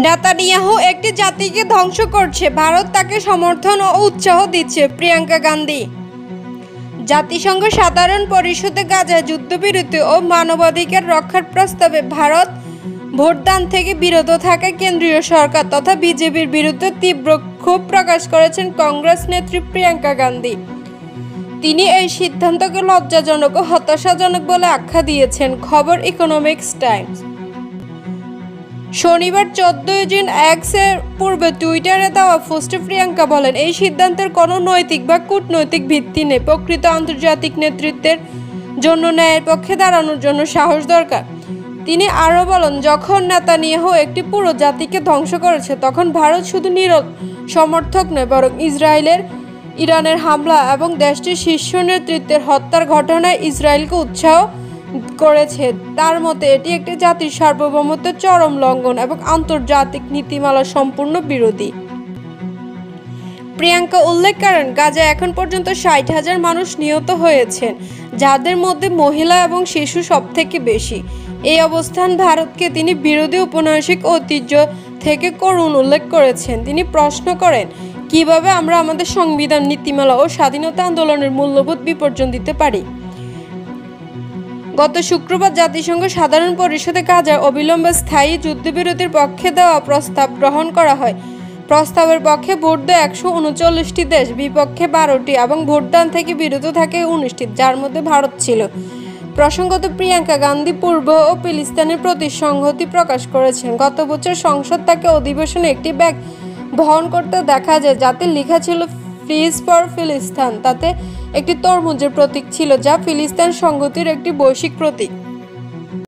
Netanyahu একটি জাতিকে ধ্বংস করছে, ভারত তাকে সমর্থন ও উৎসাহ দিচ্ছে। প্রিয়াঙ্কা গান্ধী। জাতিসংঘ সাধারণ পরিষদে গাজায় যুদ্ধবিরতি ও মানবাধিকার রক্ষার প্রস্তাবে ভারত ভোটদান থেকে বিরত থাকায় কেন্দ্রীয় সরকার তথা বিজেপির বিরুদ্ধে তীব্র ক্ষোভ প্রকাশ করেছেন কংগ্রেস নেত্রী প্রিয়াঙ্কা গান্ধী। তিনি এই সিদ্ধান্তকে লজ্জাজনক ও হতাশাজনক বলে আখ্যা দিয়েছেন। খবর ইকোনমিক্স টাইমস। শনিবার 14 জুন এক্সের পূর্বে টুইটারে দেওয়া পোস্টে প্রিয়াঙ্কা বলেন, এই সিদ্ধান্তের কোনো নৈতিক বা কূটনৈতিক ভিত্তি নেই। প্রকৃত আন্তর্জাতিক নেতৃত্বের জন্য ন্যায়ের পক্ষে দাঁড়ানোর জন্য সাহস দরকার। তিনি আরও বলেন, যখন নেতানিয়াহু একটি পুরো জাতিকে ধ্বংস করেছে, তখন ভারত শুধু নীরব সমর্থক নয়, বরং ইরানের হামলা এবং দেশটির শীর্ষ নেতৃত্বের হত্যার ঘটনায় ইসরায়েলকে উৎসাহ করেছে। তার মতে এটি একটি জাতির সার্বভৌমত্বের চরম লঙ্ঘন এবং আন্তর্জাতিক নীতিমালার সম্পূর্ণ বিরোধী। প্রিয়াঙ্কা উল্লেখ করেন, গাজায় এখন পর্যন্ত 60,000 মানুষ নিহত হয়েছেন, যাদের মধ্যে মহিলা এবং শিশু সবথেকে বেশি। এই অবস্থান ভারতকে তিনি বিরোধী ঔপন্যাসিক ঐতিহ্য থেকে করুণ উল্লেখ করেছেন। তিনি প্রশ্ন করেন, কিভাবে আমরা আমাদের সংবিধান, নীতিমালা ও স্বাধীনতা আন্দোলনের মূল্যবোধ বিসর্জন দিতে পারি। গত শুক্রবার জাতিসংঘ সাধারণ পরিষদে গাজায় অবিলম্বে স্থায়ী যুদ্ধবিরতির পক্ষে দেওয়া প্রস্তাব গ্রহণ করা হয়। প্রস্তাবের পক্ষে ভোট দেয় 139টি দেশ, বিপক্ষে 12টি এবং ভোটদান থেকে বিরত থাকে 19টি, যার মধ্যে ভারত ছিল। প্রসঙ্গত, প্রিয়াঙ্কা গান্ধী পূর্ব ও ফিলিস্তিনের প্রতি সংহতি প্রকাশ করেছেন। গত বছর সংসদ তাকে অধিবেশনে একটি ব্যাগ বহন করতে দেখা যায়, যাতে লেখা ছিল ফ্রিজ ফর ফিলিস্তিন। তাতে একটি তরমুজের প্রতীক ছিল, যা ফিলিস্তিন সংহতির একটি বৈশ্বিক প্রতীক।